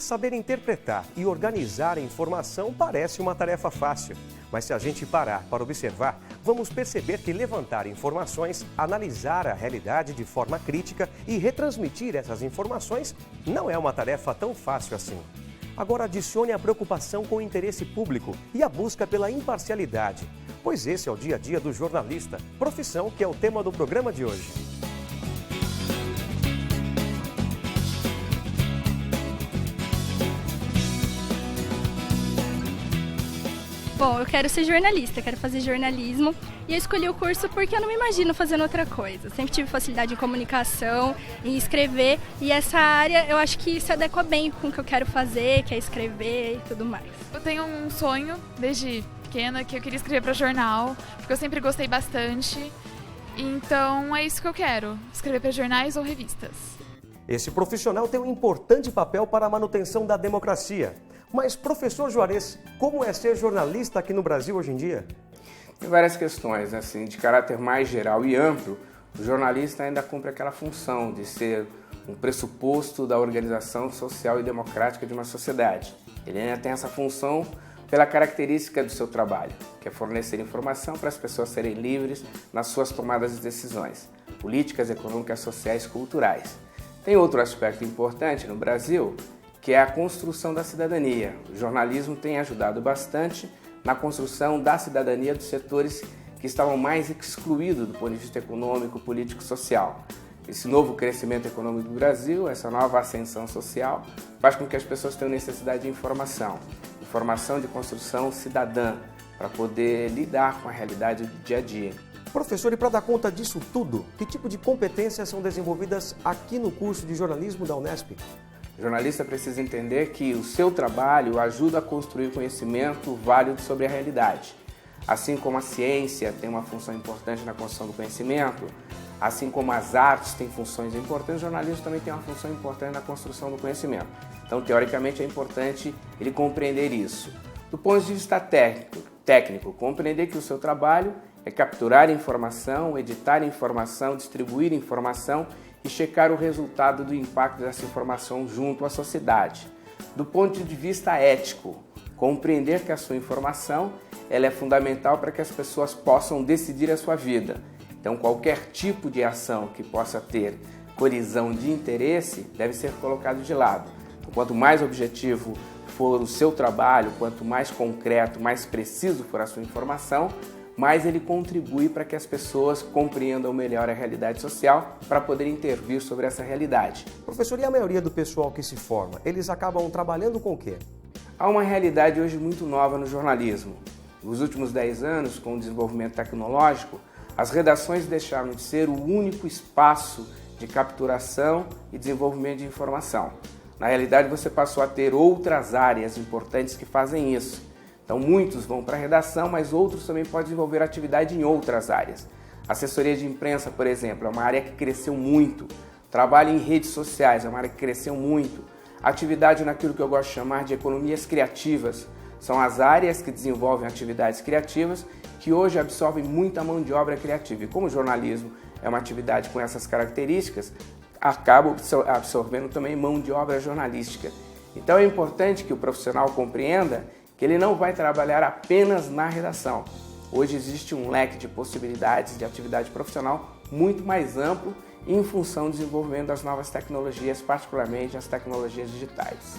Saber interpretar e organizar a informação parece uma tarefa fácil. Mas se a gente parar para observar, vamos perceber que levantar informações, analisar a realidade de forma crítica e retransmitir essas informações não é uma tarefa tão fácil assim. Agora adicione a preocupação com o interesse público e a busca pela imparcialidade, pois esse é o dia a dia do jornalista, profissão que é o tema do programa de hoje. Bom, eu quero ser jornalista, quero fazer jornalismo e eu escolhi o curso porque eu não me imagino fazendo outra coisa. Sempre tive facilidade em comunicação, em escrever e essa área eu acho que se adequa bem com o que eu quero fazer, que é escrever e tudo mais. Eu tenho um sonho desde pequena que eu queria escrever para jornal, porque eu sempre gostei bastante. Então é isso que eu quero, escrever para jornais ou revistas. Esse profissional tem um importante papel para a manutenção da democracia. Mas, professor Juarez, como é ser jornalista aqui no Brasil hoje em dia? Tem várias questões, assim, de caráter mais geral e amplo. O jornalista ainda cumpre aquela função de ser um pressuposto da organização social e democrática de uma sociedade. Ele ainda tem essa função pela característica do seu trabalho, que é fornecer informação para as pessoas serem livres nas suas tomadas de decisões, políticas, econômicas, sociais e culturais. Tem outro aspecto importante no Brasil, que é a construção da cidadania. O jornalismo tem ajudado bastante na construção da cidadania dos setores que estavam mais excluídos do ponto de vista econômico, político e social. Esse novo crescimento econômico do Brasil, essa nova ascensão social, faz com que as pessoas tenham necessidade de informação de construção cidadã, para poder lidar com a realidade do dia a dia. Professor, e para dar conta disso tudo, que tipo de competências são desenvolvidas aqui no curso de jornalismo da Unesp? O jornalista precisa entender que o seu trabalho ajuda a construir conhecimento válido sobre a realidade. Assim como a ciência tem uma função importante na construção do conhecimento, assim como as artes têm funções importantes, o jornalismo também tem uma função importante na construção do conhecimento. Então, teoricamente, é importante ele compreender isso. Do ponto de vista técnico, compreender que o seu trabalho é capturar informação, editar informação, distribuir informação e checar o resultado do impacto dessa informação junto à sociedade. Do ponto de vista ético, compreender que a sua informação ela é fundamental para que as pessoas possam decidir a sua vida. Então, qualquer tipo de ação que possa ter colisão de interesse deve ser colocado de lado. Então, quanto mais objetivo for o seu trabalho, quanto mais concreto, mais preciso for a sua informação, mais ele contribui para que as pessoas compreendam melhor a realidade social para poder intervir sobre essa realidade. Professor, e a maioria do pessoal que se forma, eles acabam trabalhando com o quê? Há uma realidade hoje muito nova no jornalismo. Nos últimos 10 anos, com o desenvolvimento tecnológico, as redações deixaram de ser o único espaço de capturação e desenvolvimento de informação. Na realidade, você passou a ter outras áreas importantes que fazem isso. Então, muitos vão para a redação, mas outros também podem desenvolver atividade em outras áreas. Assessoria de imprensa, por exemplo, é uma área que cresceu muito. Trabalho em redes sociais é uma área que cresceu muito. Atividade naquilo que eu gosto de chamar de economias criativas. São as áreas que desenvolvem atividades criativas que hoje absorvem muita mão de obra criativa. E como o jornalismo é uma atividade com essas características, acaba absorvendo também mão de obra jornalística. Então é importante que o profissional compreenda que ele não vai trabalhar apenas na redação. Hoje existe um leque de possibilidades de atividade profissional muito mais amplo em função do desenvolvimento das novas tecnologias, particularmente as tecnologias digitais.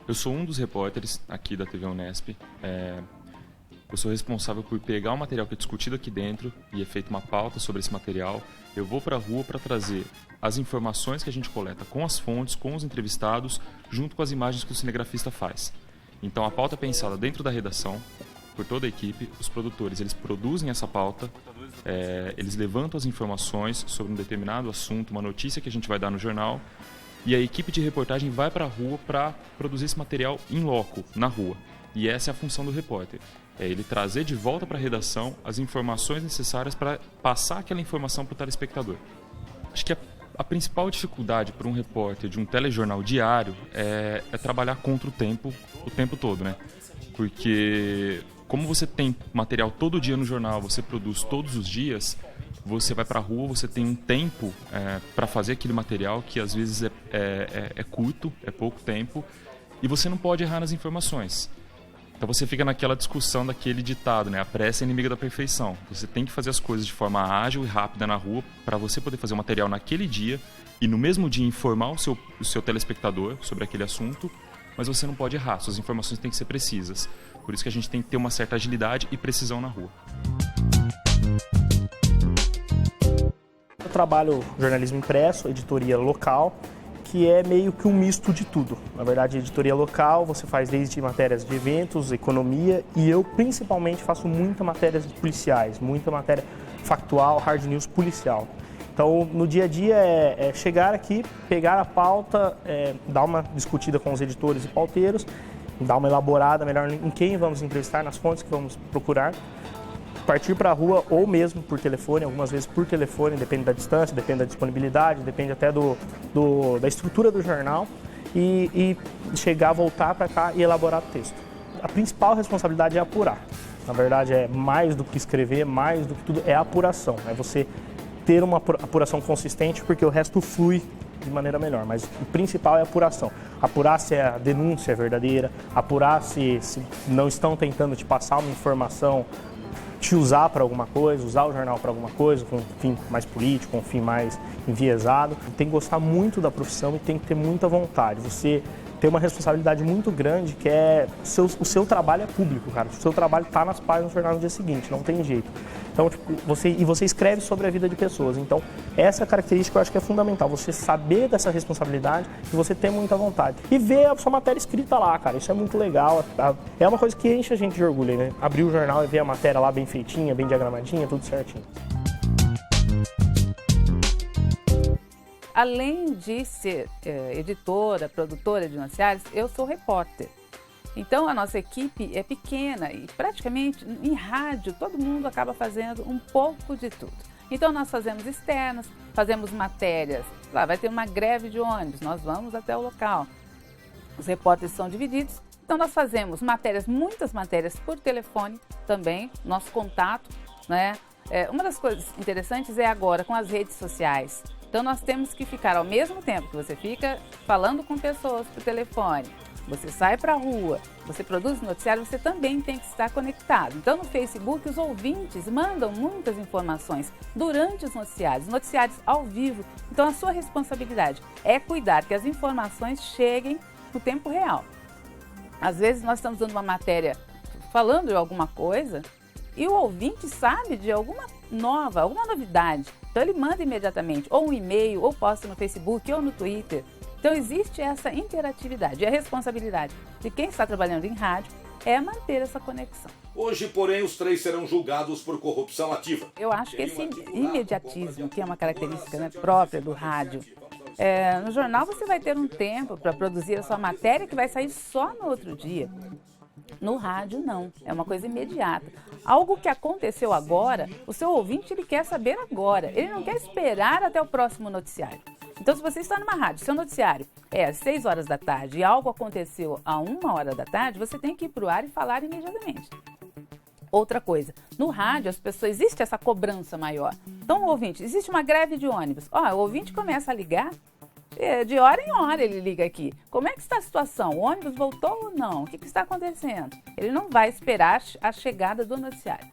Eu sou um dos repórteres aqui da TV Unesp. Eu sou responsável por pegar o material que é discutido aqui dentro e é feita uma pauta sobre esse material. Eu vou para a rua para trazer as informações que a gente coleta com as fontes, com os entrevistados, junto com as imagens que o cinegrafista faz. Então a pauta é pensada dentro da redação, por toda a equipe. Os produtores eles produzem essa pauta, eles levantam as informações sobre um determinado assunto, uma notícia que a gente vai dar no jornal, e a equipe de reportagem vai para a rua para produzir esse material in loco, na rua. E essa é a função do repórter. É ele trazer de volta para a redação as informações necessárias para passar aquela informação para o telespectador. Acho que a principal dificuldade para um repórter de um telejornal diário é trabalhar contra o tempo todo, né? Porque como você tem material todo dia no jornal, você produz todos os dias, você vai para a rua, você tem um tempo para fazer aquele material que às vezes é curto, é pouco tempo, e você não pode errar nas informações. Então você fica naquela discussão daquele ditado, né? A pressa é inimiga da perfeição. Você tem que fazer as coisas de forma ágil e rápida na rua para você poder fazer o material naquele dia e no mesmo dia informar o seu telespectador sobre aquele assunto, mas você não pode errar, suas informações têm que ser precisas. Por isso que a gente tem que ter uma certa agilidade e precisão na rua. Eu trabalho jornalismo impresso, editoria local, que é meio que um misto de tudo. Na verdade, editoria local, você faz desde matérias de eventos, economia, e eu principalmente faço muita matérias policiais, muita matéria factual, hard news policial. Então, no dia a dia é chegar aqui, pegar a pauta, dar uma discutida com os editores e pauteiros, dar uma elaborada melhor em quem vamos entrevistar, nas fontes que vamos procurar, partir para a rua ou mesmo por telefone, algumas vezes por telefone, depende da distância, depende da disponibilidade, depende até da estrutura do jornal e chegar, voltar para cá e elaborar o texto. A principal responsabilidade é apurar. Na verdade, é mais do que escrever, mais do que tudo, é a apuração. É você ter uma apuração consistente, porque o resto flui de maneira melhor, mas o principal é a apuração. Apurar se a denúncia é verdadeira, apurar se não estão tentando te passar uma informação, te usar para alguma coisa, usar o jornal para alguma coisa, com um fim mais político, com um fim mais enviesado. Tem que gostar muito da profissão e tem que ter muita vontade. Você tem uma responsabilidade muito grande, que é o seu trabalho é público, cara. O seu trabalho está nas páginas do jornal no dia seguinte, não tem jeito. Então, tipo, você escreve sobre a vida de pessoas. Então, essa característica eu acho que é fundamental. Você saber dessa responsabilidade e você ter muita vontade. E ver a sua matéria escrita lá, cara. Isso é muito legal. É uma coisa que enche a gente de orgulho, né? Abrir o jornal e ver a matéria lá bem feitinha, bem diagramadinha, tudo certinho. Além de ser editora, produtora de noticiários, eu sou repórter. Então a nossa equipe é pequena e praticamente em rádio todo mundo acaba fazendo um pouco de tudo. Então nós fazemos externas, fazemos matérias, lá vai ter uma greve de ônibus, nós vamos até o local. Os repórteres são divididos, então nós fazemos matérias, muitas matérias por telefone também, nosso contato, né? Uma das coisas interessantes é agora com as redes sociais. Então nós temos que ficar ao mesmo tempo que você fica falando com pessoas por telefone, você sai para a rua, você produz noticiário, você também tem que estar conectado. Então no Facebook os ouvintes mandam muitas informações durante os noticiários ao vivo. Então a sua responsabilidade é cuidar que as informações cheguem no tempo real. Às vezes nós estamos dando uma matéria falando de alguma coisa e o ouvinte sabe de alguma novidade. Então ele manda imediatamente, ou um e-mail, ou posta no Facebook, ou no Twitter. Então existe essa interatividade. E a responsabilidade de quem está trabalhando em rádio é manter essa conexão. Hoje, porém, os 3 serão julgados por corrupção ativa. Eu acho que esse imediatismo, que é uma característica, né, própria do rádio, no jornal você vai ter um tempo para produzir a sua matéria que vai sair só no outro dia. No rádio, não. É uma coisa imediata. Algo que aconteceu agora, o seu ouvinte ele quer saber agora. Ele não quer esperar até o próximo noticiário. Então, se você está numa rádio, seu noticiário é às 6 horas da tarde e algo aconteceu a 1 hora da tarde, você tem que ir para o ar e falar imediatamente. Outra coisa, no rádio existe essa cobrança maior. Então, o ouvinte, existe uma greve de ônibus. O ouvinte começa a ligar. De hora em hora ele liga aqui. Como é que está a situação? O ônibus voltou ou não? O que está acontecendo? Ele não vai esperar a chegada do noticiário.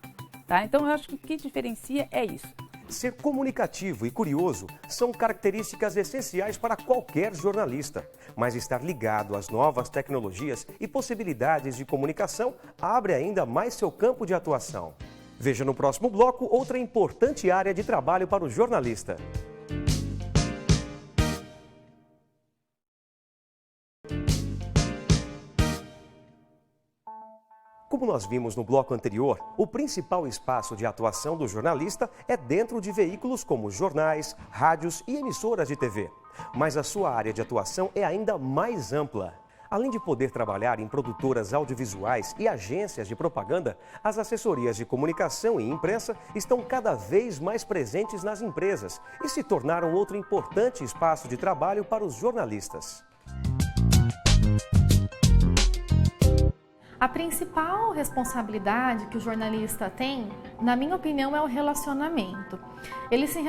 Tá? Então, eu acho que o que diferencia é isso. Ser comunicativo e curioso são características essenciais para qualquer jornalista. Mas estar ligado às novas tecnologias e possibilidades de comunicação abre ainda mais seu campo de atuação. Veja no próximo bloco outra importante área de trabalho para o jornalista. Como nós vimos no bloco anterior, o principal espaço de atuação do jornalista é dentro de veículos como jornais, rádios e emissoras de TV. Mas a sua área de atuação é ainda mais ampla. Além de poder trabalhar em produtoras audiovisuais e agências de propaganda, as assessorias de comunicação e imprensa estão cada vez mais presentes nas empresas e se tornaram outro importante espaço de trabalho para os jornalistas. A principal responsabilidade que o jornalista tem, na minha opinião, é o relacionamento. ele se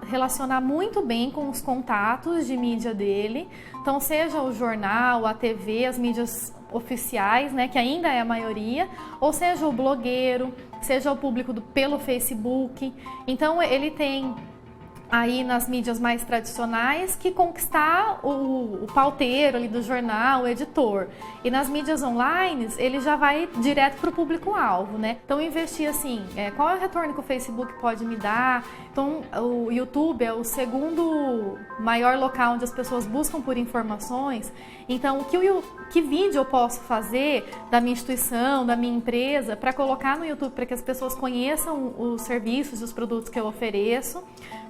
relacionar muito bem com os contatos de mídia dele, então seja o jornal, a TV, as mídias oficiais, né, que ainda é a maioria, ou seja o blogueiro, seja o público pelo Facebook. Então ele tem aí nas mídias mais tradicionais que conquistar o pauteiro ali do jornal, o editor. E nas mídias online, ele já vai direto para o público-alvo, né? Então investir assim, qual é o retorno que o Facebook pode me dar? Então o YouTube é o segundo maior local onde as pessoas buscam por informações. Então que vídeo eu posso fazer da minha instituição, da minha empresa, para colocar no YouTube para que as pessoas conheçam os serviços e os produtos que eu ofereço?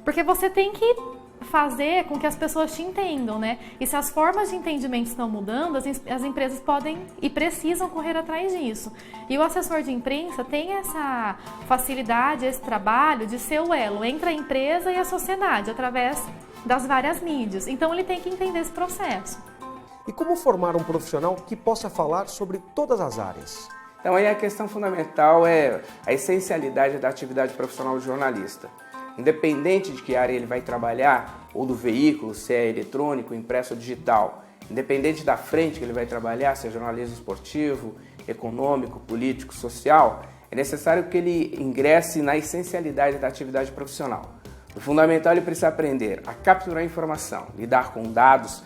Porque você tem que fazer com que as pessoas te entendam, né? E se as formas de entendimento estão mudando, as empresas podem e precisam correr atrás disso. E o assessor de imprensa tem essa facilidade, esse trabalho de ser o elo entre a empresa e a sociedade, através das várias mídias. Então ele tem que entender esse processo. E como formar um profissional que possa falar sobre todas as áreas? Então aí a questão fundamental é a essencialidade da atividade profissional do jornalista. Independente de que área ele vai trabalhar, ou do veículo, se é eletrônico, impresso ou digital, independente da frente que ele vai trabalhar, se é jornalismo esportivo, econômico, político, social, é necessário que ele ingresse na essencialidade da atividade profissional. O fundamental, ele precisa aprender a capturar informação, lidar com dados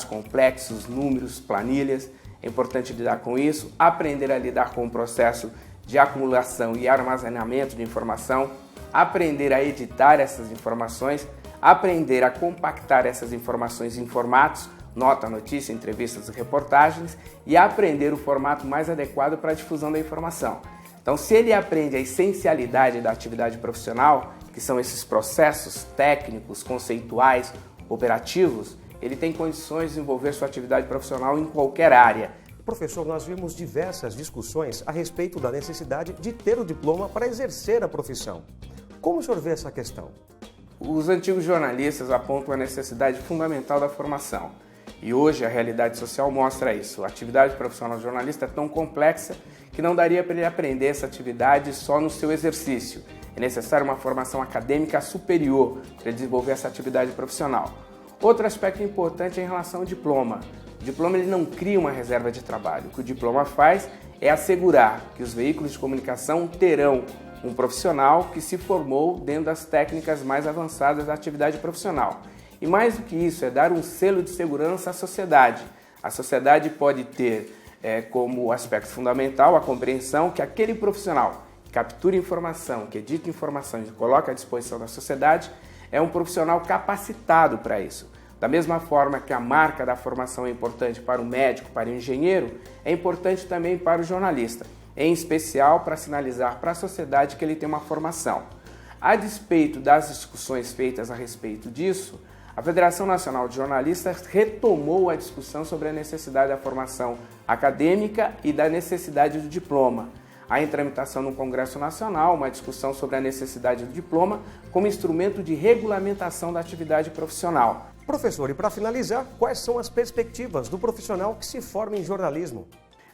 complexos, números, planilhas. É importante lidar com isso, aprender a lidar com o processo de acumulação e armazenamento de informação, aprender a editar essas informações, aprender a compactar essas informações em formatos, nota, notícia, entrevistas e reportagens, e aprender o formato mais adequado para a difusão da informação. Então, se ele aprende a essencialidade da atividade profissional, que são esses processos técnicos, conceituais, operativos, ele tem condições de desenvolver sua atividade profissional em qualquer área. Professor, nós vimos diversas discussões a respeito da necessidade de ter o diploma para exercer a profissão. Como o senhor vê essa questão? Os antigos jornalistas apontam a necessidade fundamental da formação. E hoje a realidade social mostra isso. A atividade profissional do jornalista é tão complexa que não daria para ele aprender essa atividade só no seu exercício. É necessária uma formação acadêmica superior para ele desenvolver essa atividade profissional. Outro aspecto importante é em relação ao diploma. O diploma ele não cria uma reserva de trabalho. O que o diploma faz é assegurar que os veículos de comunicação terão um profissional que se formou dentro das técnicas mais avançadas da atividade profissional. E mais do que isso, é dar um selo de segurança à sociedade. A sociedade pode ter como aspecto fundamental a compreensão que aquele profissional que captura informação, que edita informação e coloca à disposição da sociedade é um profissional capacitado para isso. Da mesma forma que a marca da formação é importante para o médico, para o engenheiro, é importante também para o jornalista, em especial para sinalizar para a sociedade que ele tem uma formação. A despeito das discussões feitas a respeito disso, a Federação Nacional de Jornalistas retomou a discussão sobre a necessidade da formação acadêmica e da necessidade do diploma. Há em tramitação no Congresso Nacional uma discussão sobre a necessidade do diploma como instrumento de regulamentação da atividade profissional. Professor, e para finalizar, quais são as perspectivas do profissional que se forma em jornalismo?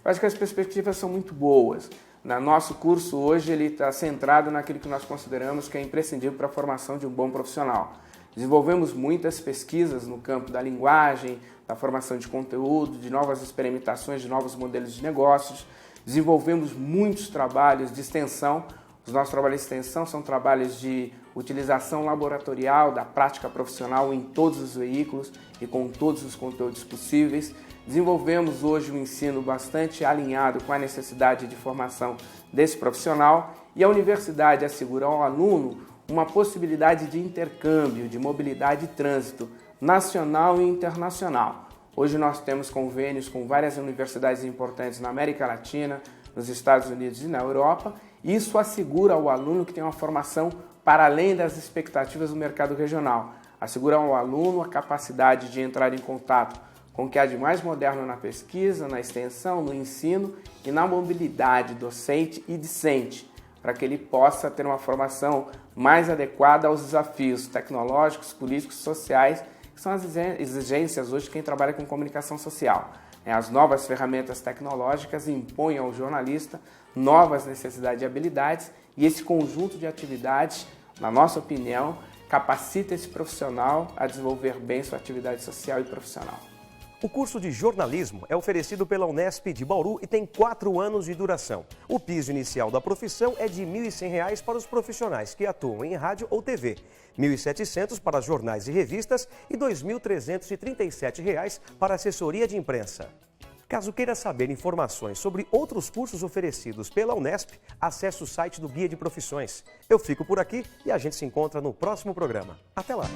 Eu acho que as perspectivas são muito boas. Nosso curso hoje ele está centrado naquilo que nós consideramos que é imprescindível para a formação de um bom profissional. Desenvolvemos muitas pesquisas no campo da linguagem, da formação de conteúdo, de novas experimentações, de novos modelos de negócios. Desenvolvemos muitos trabalhos de extensão. Os nossos trabalhos de extensão são trabalhos de utilização laboratorial da prática profissional em todos os veículos e com todos os conteúdos possíveis. Desenvolvemos hoje um ensino bastante alinhado com a necessidade de formação desse profissional e a universidade assegura ao aluno uma possibilidade de intercâmbio, de mobilidade e trânsito nacional e internacional. Hoje nós temos convênios com várias universidades importantes na América Latina, nos Estados Unidos e na Europa. Isso assegura ao aluno que tem uma formação para além das expectativas do mercado regional. Assegura ao aluno a capacidade de entrar em contato com o que há de mais moderno na pesquisa, na extensão, no ensino e na mobilidade docente e discente, para que ele possa ter uma formação mais adequada aos desafios tecnológicos, políticos e sociais, que são as exigências hoje de quem trabalha com comunicação social. As novas ferramentas tecnológicas impõem ao jornalista novas necessidades e habilidades, e esse conjunto de atividades na nossa opinião, capacita esse profissional a desenvolver bem sua atividade social e profissional. O curso de jornalismo é oferecido pela Unesp de Bauru e tem 4 anos de duração. O piso inicial da profissão é de R$ 1.100 para os profissionais que atuam em rádio ou TV, R$ 1.700 para jornais e revistas e R$ 2.337 para assessoria de imprensa. Caso queira saber informações sobre outros cursos oferecidos pela Unesp, acesse o site do Guia de Profissões. Eu fico por aqui e a gente se encontra no próximo programa. Até lá!